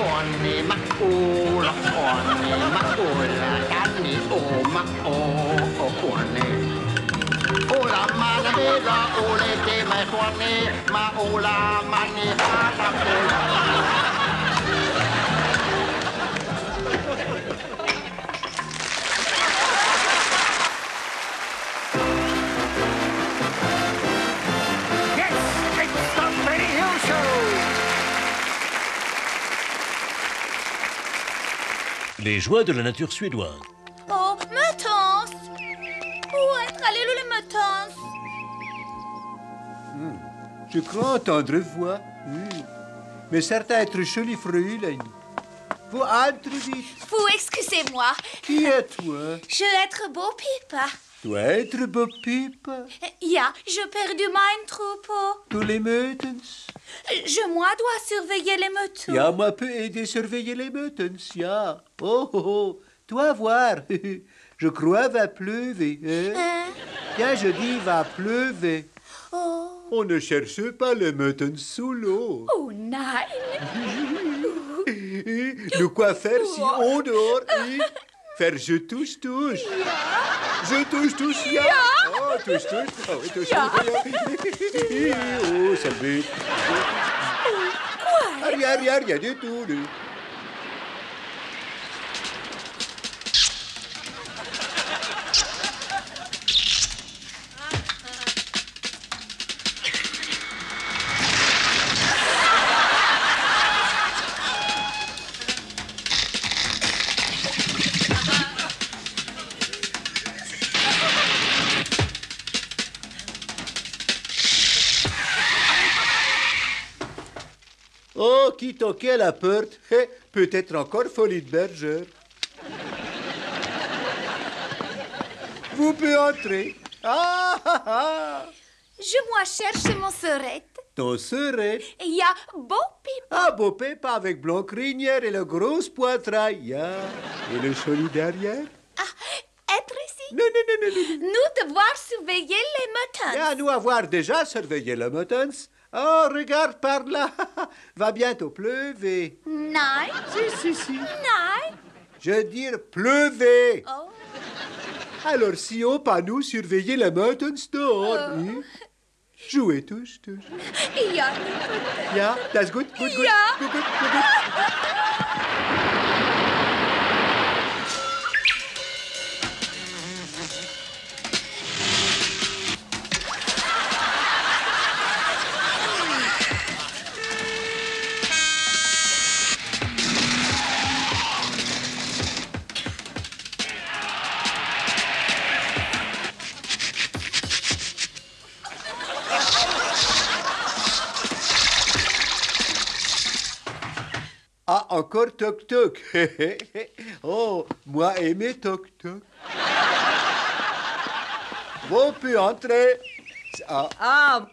Oni Makula, Oni Makula, Kani O Mako, Oni. Ola Manamela, Ole de Mahone, Maola Manihana Kola. Les joies de la nature suédoise. Oh, Meutons! Où est allé le Meutons? Je crois entendre voix. Mais certain être joli fruit, là. Vous entre vite. Vous excusez-moi. Qui es toi? Je être beau pipa. Toi être beau pipe. Ja, je perdu mein troupeau. Tous les meutons. Moi dois surveiller les moutons. Ja, moi peut aider surveiller les meutons, ja. Oh, oh, oh. Toi voir. Je crois va pleuver. Hein? Tiens, je dis va pleuver. Oh. On ne cherche pas les meutons sous l'eau. Oh, nein. Nous quoi faire si on dehors et faire je touche. Ja. Je touche, ja. Oh, touche. Oh, oui, touche. Ja. Oh, ça le Quoi? Rien du tout. Oh, qui toquait à la porte? Peut-être encore folie de bergère. Vous pouvez entrer. Ah. Moi cherche mon serette. Ton serette. Ja, beau pipa. Ah, beau pépa avec blanc crinière et le gros poitrail. Ja. Et le joli derrière. Être ici. Non. Nous devoir surveiller les moutons. Ja, nous avoir déjà surveillé le moutons. Oh, regarde par là. Va bientôt pleuver. Nein. Si. Nein. Je dire pleuver. Oh. Alors, si on pas nous surveiller les moutons dehors, hein? Jouez touche. Ja. Ja, das gut. Ja. Gut. Ah, encore toc. Oh, moi aimer toc. Vous pouvez entrer.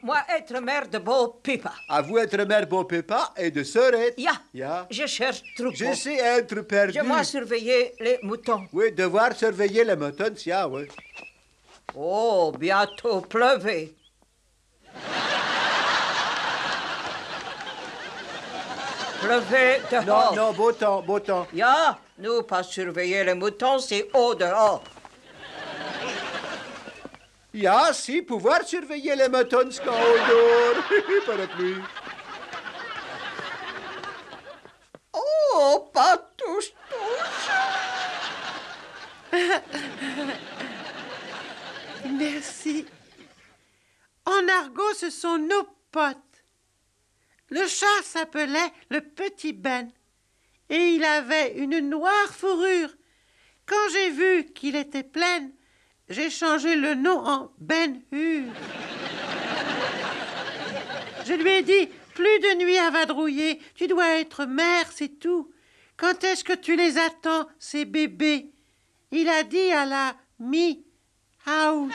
Moi être mère de beau pipa. À vous être mère bon pépa et de sœurette. Ja. Je cherche troupeau. Je sais être perdu. Je dois surveiller les moutons. Oui, devoir surveiller les moutons, oui. Oh, bientôt pleuver. Pleuver dehors. Non, beau temps. Ja, nous pas surveiller les moutons, c'est au dehors. Ja, si, pouvoir surveiller les moutons quand on dort. Parapluie. Oh, pas touche. Merci. En argot, ce sont nos potes. Le chat s'appelait le Petit Ben et il avait une noire fourrure. Quand j'ai vu qu'il était plein, j'ai changé le nom en Ben-Hur. Je lui ai dit, plus de nuit à vadrouiller, tu dois être mère, c'est tout. Quand est-ce que tu les attends, ces bébés? Il a dit à la mi-house.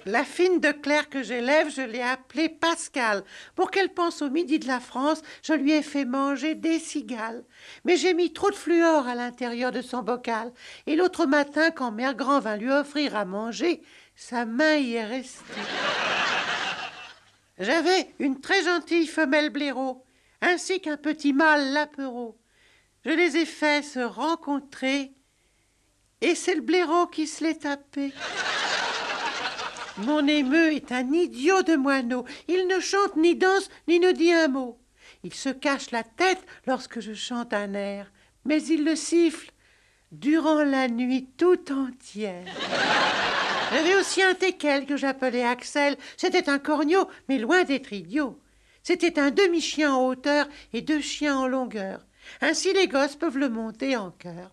La fine de Claire que j'élève, je l'ai appelée Pascal. Pour qu'elle pense au midi de la France, je lui ai fait manger des cigales. Mais j'ai mis trop de fluor à l'intérieur de son bocal. Et l'autre matin, quand Mère Grand vint lui offrir à manger, sa main y est restée. J'avais une très gentille femelle blaireau, ainsi qu'un petit mâle lapereau. Je les ai fait se rencontrer, et c'est le blaireau qui se l'est tapé. Mon émeu est un idiot de moineau. Il ne chante ni danse ni ne dit un mot. Il se cache la tête lorsque je chante un air, mais il le siffle durant la nuit tout entière. J'avais aussi un teckel que j'appelais Axel. C'était un corneau, mais loin d'être idiot. C'était un demi-chien en hauteur et 2 chiens en longueur. Ainsi les gosses peuvent le monter en cœur.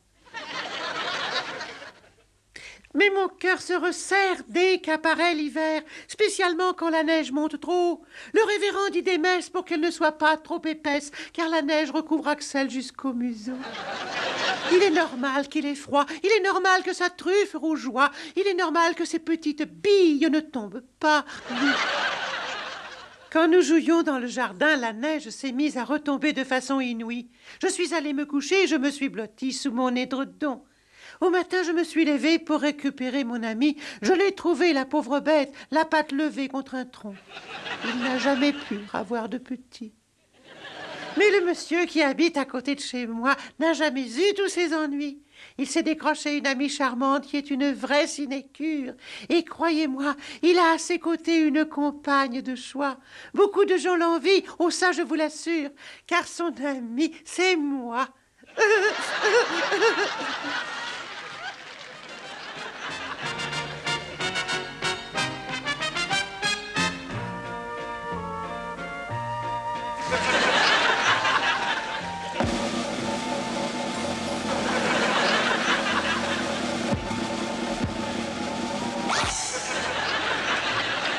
Mais mon cœur se resserre dès qu'apparaît l'hiver, spécialement quand la neige monte trop haut. Le révérend dit des messes pour qu'elle ne soit pas trop épaisse, car la neige recouvre Axel jusqu'au museau. Il est normal qu'il ait froid, il est normal que sa truffe rougeoie, il est normal que ses petites billes ne tombent pas. Quand nous jouions dans le jardin, la neige s'est mise à retomber de façon inouïe. Je suis allée me coucher et je me suis blottie sous mon édredon. Au matin, je me suis levée pour récupérer mon ami. Je l'ai trouvé, la pauvre bête, la patte levée contre un tronc. Il n'a jamais pu avoir de petit. Mais le monsieur qui habite à côté de chez moi n'a jamais eu tous ses ennuis. Il s'est décroché une amie charmante qui est une vraie sinécure. Et croyez-moi, il a à ses côtés une compagne de choix. Beaucoup de gens l'envient, oh ça je vous l'assure, car son ami, c'est moi.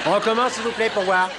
On recommence, s'il vous plaît, pour voir.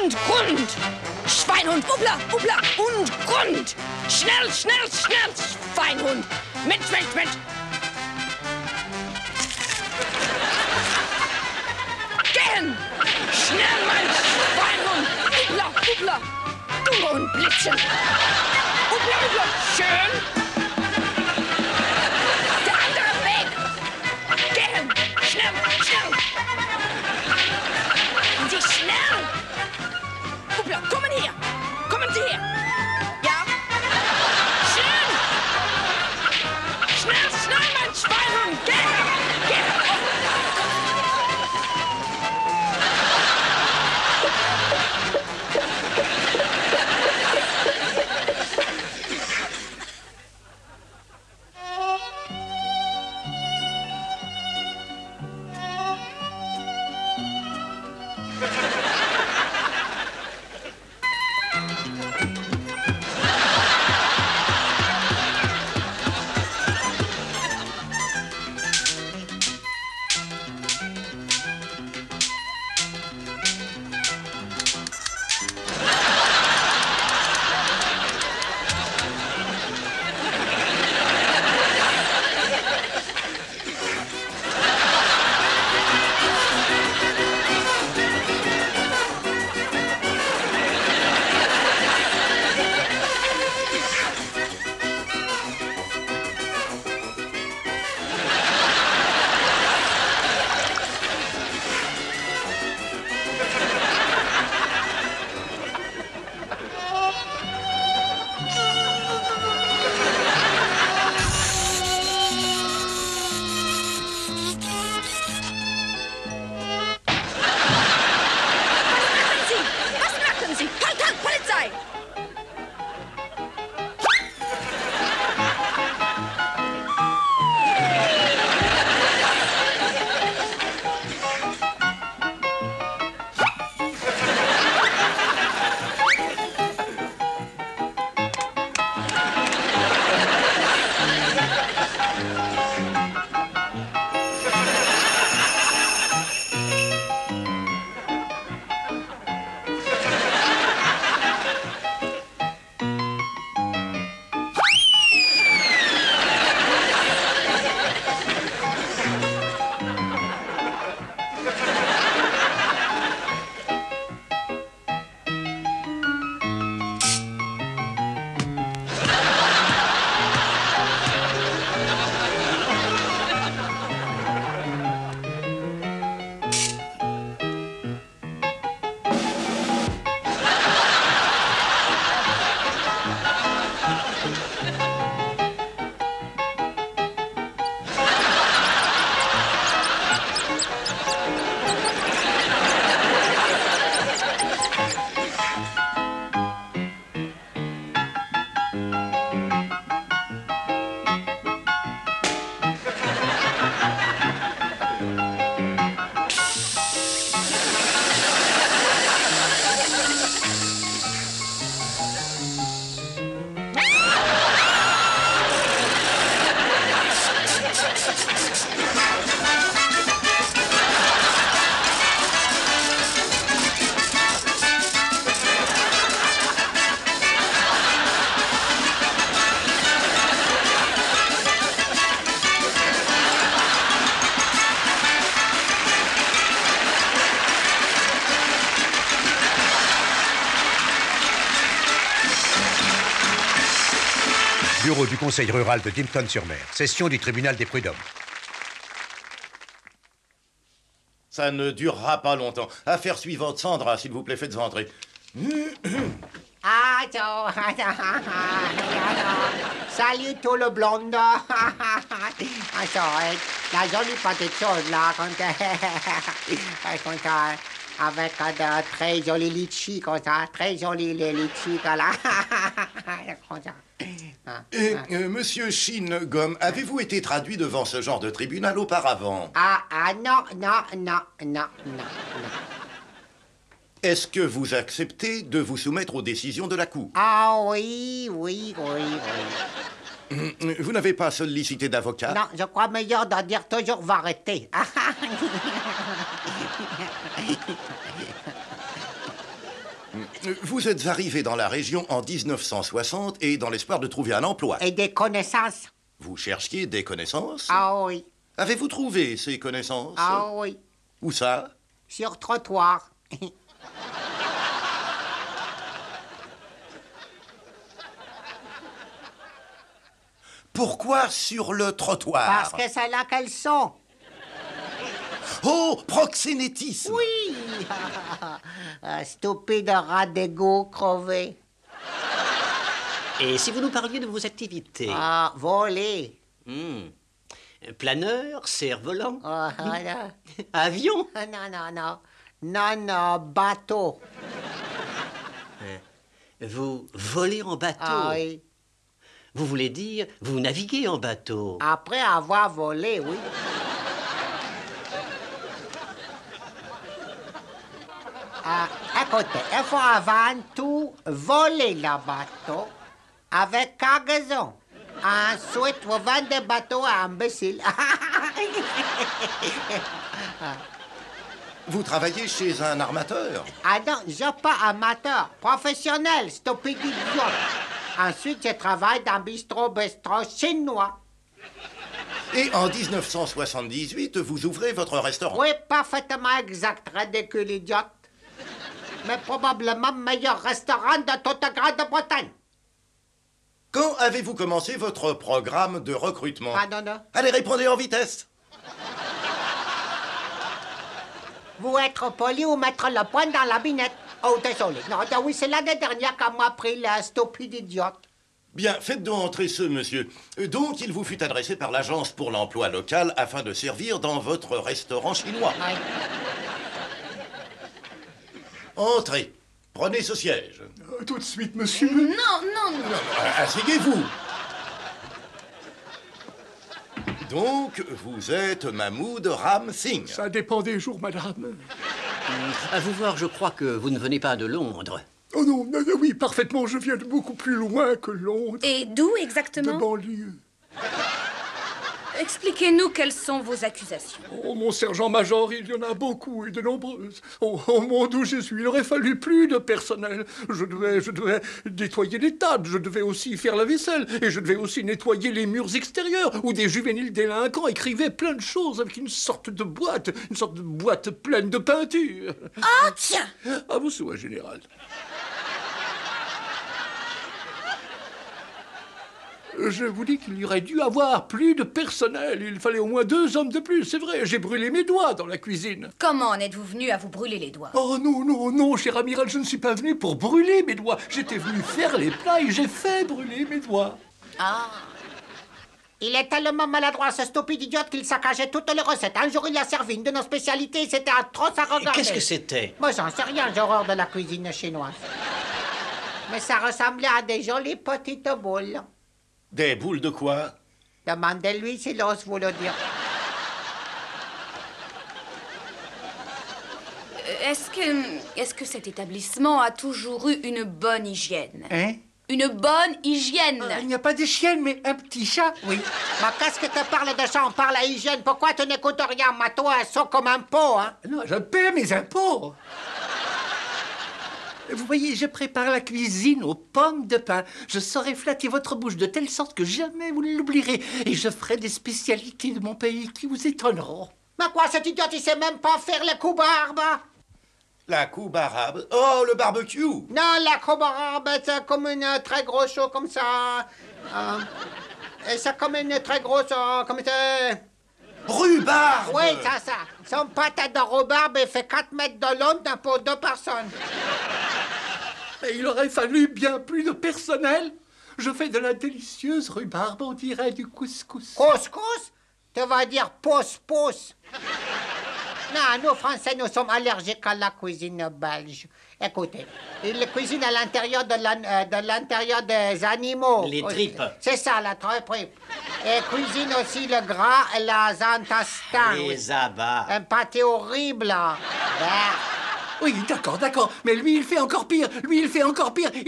Und Grund! Schwein und Bubbler, Bubbler und Grund! Gut. Schnell, schnell, schnell, Schweinhund. Mensch, Mensch, Mensch. Gehen! Schnell, mein Schweinhund. Hubla, hubla. Dummer und Blitzen. Hubla, hubla. Schön. Der andere Weg. Gehen! Schnell, schnell. Und Sie schnell. Hubla, kommen hier. Kommen Sie her. Ja? Schnell. Schnell, schnell, mein Schweinhund. Gehen. Gehen. Bureau du Conseil rural de Dimpton-sur-Mer. Session du tribunal des prud'hommes. Ça ne durera pas longtemps. Affaire suivante, Sandra, s'il vous plaît, faites entrer. Attends. Salut tout le blonde. Attends, la jolie petite chose là, avec de très jolis litchis comme ça, très jolis les litchis là. Comme ça. Monsieur Shin-Gom, avez-vous été traduit devant ce genre de tribunal auparavant? Non. Est-ce que vous acceptez de vous soumettre aux décisions de la Cour? Ah oui. Vous n'avez pas sollicité d'avocat? Non, je crois meilleur de dire toujours vérité. Vous êtes arrivé dans la région en 1960 et dans l'espoir de trouver un emploi. Et des connaissances. Vous cherchiez des connaissances? Ah oui. Avez-vous trouvé ces connaissances? Ah oui. Où ça? Sur trottoir. Pourquoi sur le trottoir? Parce que c'est là qu'elles sont. Oh, proxénétisme! Oui. Stupide rat d'égout crevé. Et si vous nous parliez de vos activités? Ah, voler. Planeur, cerf-volant, Ah, là. avion? Ah, non, non, non. Non, non, bateau. Vous volez en bateau? Ah oui. Vous voulez dire, vous naviguez en bateau? Après avoir volé, oui. Écoutez, il faut avant tout voler le bateau avec cargaison. Ensuite, vous vendez le bateau à imbécile. Vous travaillez chez un armateur? Ah non, je suis pas amateur, professionnel, stupide idiot. Ensuite, je travaille dans bistrot chinois. Et en 1978, vous ouvrez votre restaurant? Oui, parfaitement exact, ridicule idiote. Mais probablement meilleur restaurant de toute la Grande-Bretagne. Quand avez-vous commencé votre programme de recrutement? Ah non, non. Allez, répondez en vitesse. Vous être poli ou mettre le poing dans la binette. Oh, désolé. Non, oui, c'est l'année dernière qu'on m'a pris la stupide idiote. Bien, faites donc entrer ce monsieur. Donc, il vous fut adressé par l'Agence pour l'emploi local afin de servir dans votre restaurant chinois. Oui. Entrez. Prenez ce siège. Tout de suite, monsieur. Non, non, non. Asseyez-vous. Donc, vous êtes Mahmoud Ram Singh. Ça dépend des jours, madame. À vous voir, je crois que vous ne venez pas de Londres. Oh non, non, non, oui, parfaitement, je viens de beaucoup plus loin que Londres. Et d'où De exactement? banlieue. Expliquez-nous quelles sont vos accusations. Oh, mon sergent-major, il y en a beaucoup et de nombreuses. Oh, au monde où je suis, il aurait fallu plus de personnel. Je devais nettoyer les tables, je devais aussi faire la vaisselle, et je devais aussi nettoyer les murs extérieurs, où des juvéniles délinquants écrivaient plein de choses avec une sorte de boîte pleine de peinture. Oh, tiens! À vos souhaits, général. Je vous dis qu'il y aurait dû avoir plus de personnel. Il fallait au moins 2 hommes de plus, c'est vrai. J'ai brûlé mes doigts dans la cuisine. Comment en êtes-vous venu à vous brûler les doigts? Oh non, non, non, cher amiral, je ne suis pas venu pour brûler mes doigts. J'étais venu faire les plats et j'ai fait brûler mes doigts. Ah. Il est tellement maladroit, ce stupide idiote, qu'il saccageait toutes les recettes. Un jour, il a servi une de nos spécialités, c'était atroce à regarder. Qu'est-ce que c'était? Moi, j'en sais rien, j'ai horreur de la cuisine chinoise. Mais ça ressemblait à des jolies petites boules. Des boules de quoi? Demandez-lui s'il ose vous le dire. Est-ce que cet établissement a toujours eu une bonne hygiène? Hein? Une bonne hygiène? Il n'y a pas de chienne, mais un petit chat. Oui. Mais qu'est-ce que tu parles de ça? On parle à hygiène. Pourquoi tu n'écoutes rien? Ma toi, elle sort comme un pot, hein? Non, je paie mes impôts. Vous voyez, je prépare la cuisine aux pommes de pin. Je saurai flatter votre bouche de telle sorte que jamais vous ne l'oublierez. Et je ferai des spécialités de mon pays qui vous étonneront. Mais quoi, cet idiot, il sait même pas faire le coup barbe? La coupe arabe? Oh, le barbecue! Non, la coupe arabe, c'est comme une très grosse chose comme ça. Et c'est comme une très grosse, comme ça. Rhubarbe! Oui, ça. Son patate de rhubarbe fait 4 mètres de long pour 2 personnes. Et il aurait fallu bien plus de personnel. Je fais de la délicieuse rhubarbe, on dirait du couscous. Couscous? Tu vas dire pouce-pouce. Non, nous, Français, nous sommes allergiques à la cuisine belge. Écoutez, il cuisine à l'intérieur de l'intérieur des animaux. Les tripes. C'est ça, la tripe. Et cuisine aussi le gras et les intestins. Les abats. Un pâté horrible. Bah. Oui, d'accord. Mais lui, il fait encore pire. Il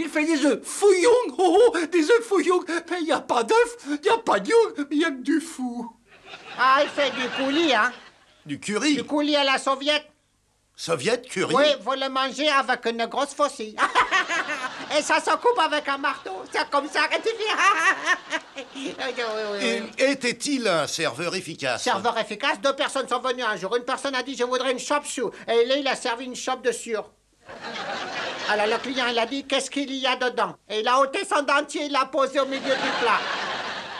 fait des œufs fouillons. Oh, des œufs fouillons. Mais il n'y a pas d'œufs, il n'y a pas d'young, il y a que du fou. Ah, il fait du coulis, hein? Du curry? Du coulis à la soviète. Soviet curry? Oui, vous le mangez avec une grosse faucille. Et ça se coupe avec un marteau. C'est comme ça que tu fais. Était-il un serveur efficace? Serveur efficace, 2 personnes sont venues un jour. Une personne a dit, je voudrais une chop chou. Et là, il a servi une chope de sûr. Alors le client, il a dit, qu'est-ce qu'il y a dedans? Et il a ôté son dentier, il l'a posé au milieu du plat.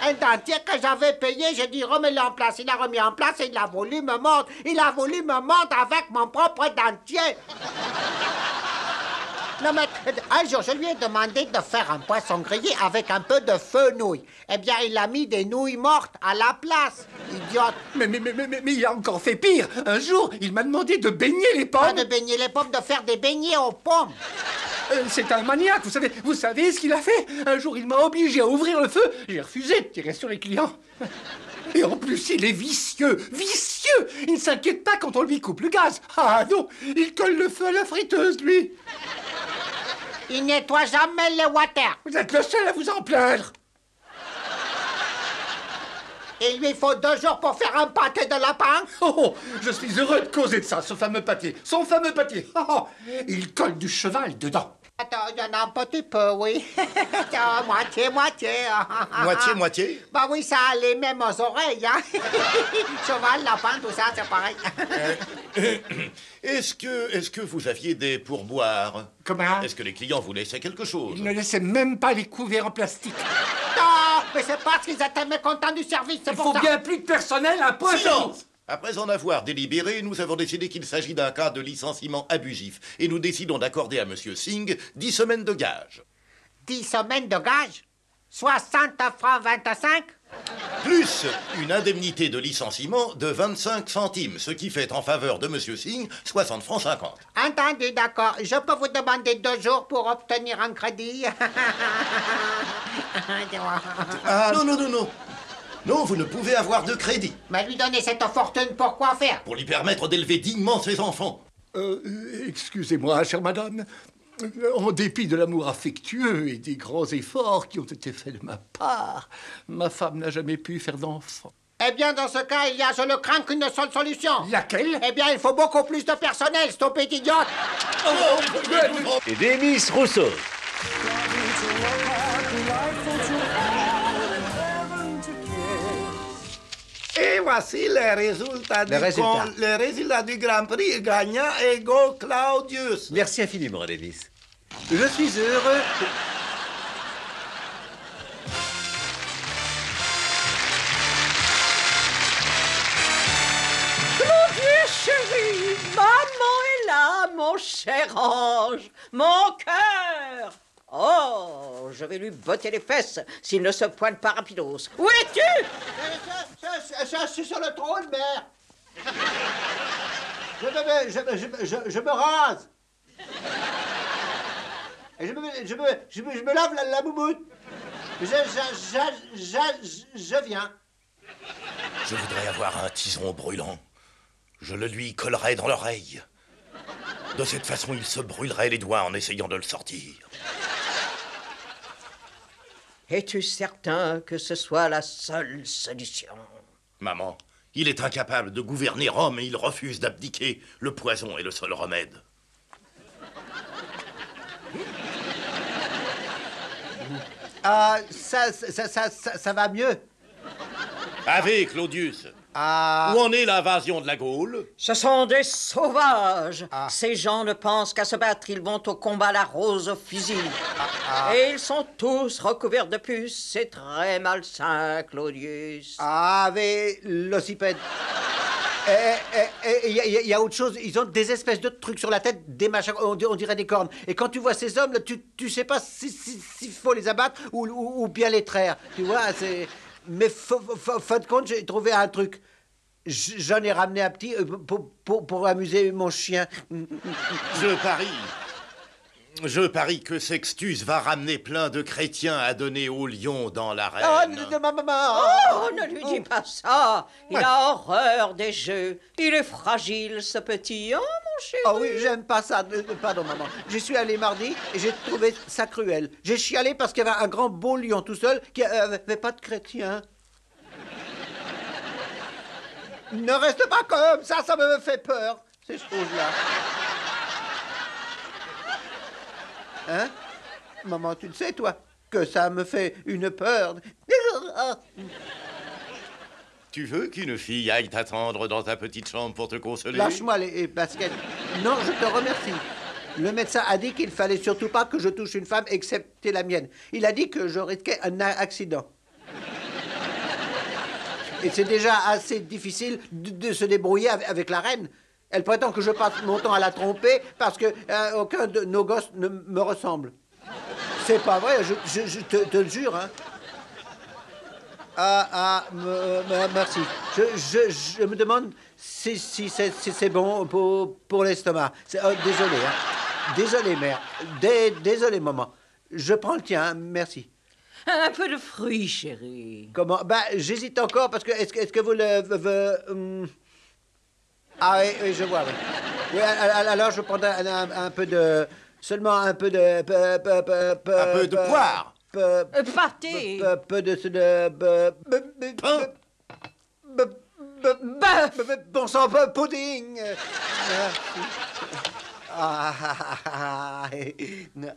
Un dentier que j'avais payé, j'ai dit, remets-le en place. Il l'a remis en place et il a voulu me mordre. Il a voulu me mordre avec mon propre dentier. Non, mais un jour, je lui ai demandé de faire un poisson grillé avec un peu de fenouil. Eh bien, il a mis des nouilles mortes à la place. Idiote. Mais il a encore fait pire. Un jour, il m'a demandé de baigner les pommes. Pas de baigner les pommes, de faire des beignets aux pommes. C'est un maniaque, vous savez ce qu'il a fait? Un jour, il m'a obligé à ouvrir le feu. J'ai refusé de tirer sur les clients. Et en plus, il est vicieux. Il ne s'inquiète pas quand on lui coupe le gaz. Ah non, il colle le feu à la friteuse, lui. Il nettoie jamais les water. Vous êtes le seul à vous en plaindre. Il lui faut 2 jours pour faire un pâté de lapin. Oh, je suis heureux de causer de ça, ce fameux pâté. Son fameux pâté. Oh, il colle du cheval dedans. Attends, il y en a un petit peu, oui. Moitié. Moitié? Bah oui, ça a les mêmes oreilles, hein. Cheval, lapin, tout ça, c'est pareil. Est-ce que vous aviez des pourboires? Comment? Est-ce que les clients vous laissaient quelque chose? Il ne laissait même pas les couverts en plastique. Non, mais c'est parce qu'ils étaient mécontents du service, c'est pour ça. Il faut bien plus de personnel, un point. Silence! Après en avoir délibéré, nous avons décidé qu'il s'agit d'un cas de licenciement abusif. Et nous décidons d'accorder à Monsieur Singh 10 semaines de gage. 10 semaines de gage? 60 francs 25? Plus une indemnité de licenciement de 25 centimes, ce qui fait en faveur de Monsieur Singh 60 francs 50. Entendu, d'accord. Je peux vous demander 2 jours pour obtenir un crédit? Ah non. Non, vous ne pouvez avoir de crédit. Mais lui donner cette fortune pour quoi faire? Pour lui permettre d'élever dignement ses enfants. Excusez-moi, chère madame. En dépit de l'amour affectueux et des grands efforts qui ont été faits de ma part, ma femme n'a jamais pu faire d'enfant. Eh bien, dans ce cas, il y a, je le crains, qu'une seule solution. Laquelle? Eh bien, il faut beaucoup plus de personnel, stupide idiote. Et Demis Rousseau. Et voici les résultats du Grand Prix gagnant Ego Claudius. Merci infiniment, Demis. Je suis heureux. Claudius, chérie, maman est là, mon cher ange, mon cœur. Oh, je vais lui botter les fesses s'il ne se pointe pas rapidos. Où es-tu? Je suis sur le trône, mère. Je me rase. Et je me lave la moumoute. Je viens. Je voudrais avoir un tison brûlant. Je le lui collerais dans l'oreille. De cette façon, il se brûlerait les doigts en essayant de le sortir. Es-tu certain que ce soit la seule solution? Maman, il est incapable de gouverner Rome et il refuse d'abdiquer. Le poison est le seul remède. Ça va mieux. Ave, Claudius. Où en est l'invasion de la Gaule? Ce sont des sauvages. Ces gens ne pensent qu'à se battre. Ils vont au combat la rose au fusil. Et ils sont tous recouverts de puces. C'est très malsain, Claudius. Ave, l'ocypède. Il y a autre chose, ils ont des espèces de trucs sur la tête, des machins, on dirait des cornes. Et quand tu vois ces hommes, là, tu sais pas s'il faut les abattre ou bien les traire. Tu vois, c'est... Mais fin de compte, j'ai trouvé un truc. J'en ai ramené un petit pour amuser mon chien. Je parie que Sextus va ramener plein de chrétiens à donner aux lions dans l'arène. Oh, ne lui dis pas ça. Il a horreur des jeux. Il est fragile, ce petit, hein, mon chéri? Ah oui, j'aime pas ça. Pardon, maman. J'y suis allé mardi et j'ai trouvé ça cruel. J'ai chialé parce qu'il y avait un grand beau lion tout seul qui avait pas de chrétien. Ne reste pas comme ça me fait peur. ces choses-là. Hein? Maman, tu le sais, toi, que ça me fait une peur. Tu veux qu'une fille aille t'attendre dans ta petite chambre pour te consoler? Lâche-moi les baskets. Non, je te remercie. Le médecin a dit qu'il fallait surtout pas que je touche une femme, excepté la mienne. Il a dit que je risquais un accident. Et c'est déjà assez difficile de se débrouiller avec la reine. Elle prétend que je passe mon temps à la tromper parce que aucun de nos gosses ne me ressemble. C'est pas vrai, je te le jure, hein. Merci. Je me demande si c'est bon pour l'estomac. Désolé, hein. Désolé, mère. Désolé, maman. Je prends le tien, hein. Merci. Un peu de fruits, chérie. Comment? Bah, j'hésite encore parce que est-ce que vous le... Ah oui, je vois, oui. Oui, alors je prendrai un peu de... Seulement un peu de... Un peu de poire. Pâté. Peu de... Bon sang, pudding.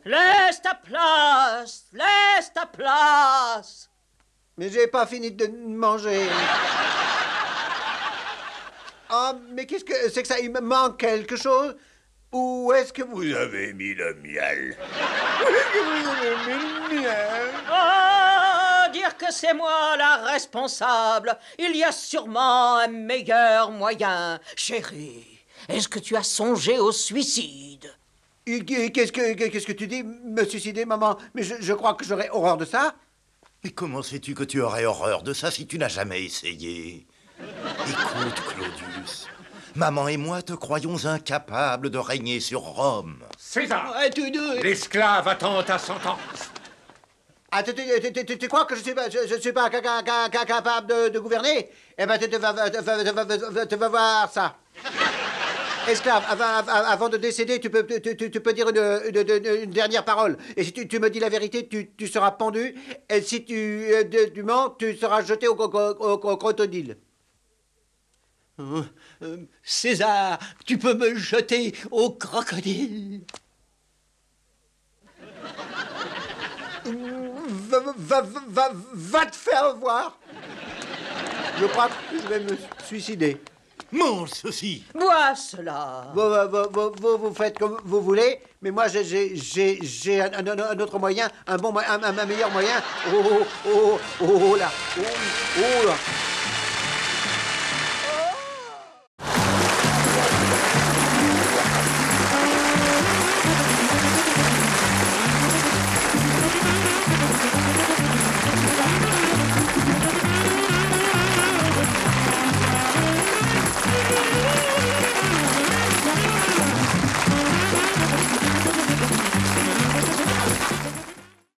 Laisse ta place. Laisse ta place. Mais j'ai pas fini de manger. Ah, mais qu'est-ce que c'est que ça? Il me manque quelque chose? Où est-ce que vous avez mis le miel? Où est-ce que vous avez mis le miel? Oh, dire que c'est moi la responsable. Il y a sûrement un meilleur moyen. Chérie, est-ce que tu as songé au suicide? Qu'est-ce que tu dis? Me suicider, maman? Mais je crois que j'aurais horreur de ça. Mais comment sais-tu que tu aurais horreur de ça si tu n'as jamais essayé? Écoute, Claudius, maman et moi te croyons incapable de régner sur Rome. César, l'esclave attend ta sentence. Ah, tu crois que je suis pas capable de gouverner? Eh ben, tu vas voir ça. Esclave, avant de décéder, tu peux dire une dernière parole. Et si tu me dis la vérité, tu seras pendu. Et si tu mens, tu seras jeté au crocodile. César, tu peux me jeter au crocodile. Va te faire voir. Je crois que je vais me suicider. Mange ceci. Bois cela. Vous faites comme vous voulez, mais moi j'ai un autre moyen, un meilleur moyen. Oh là. Oh là.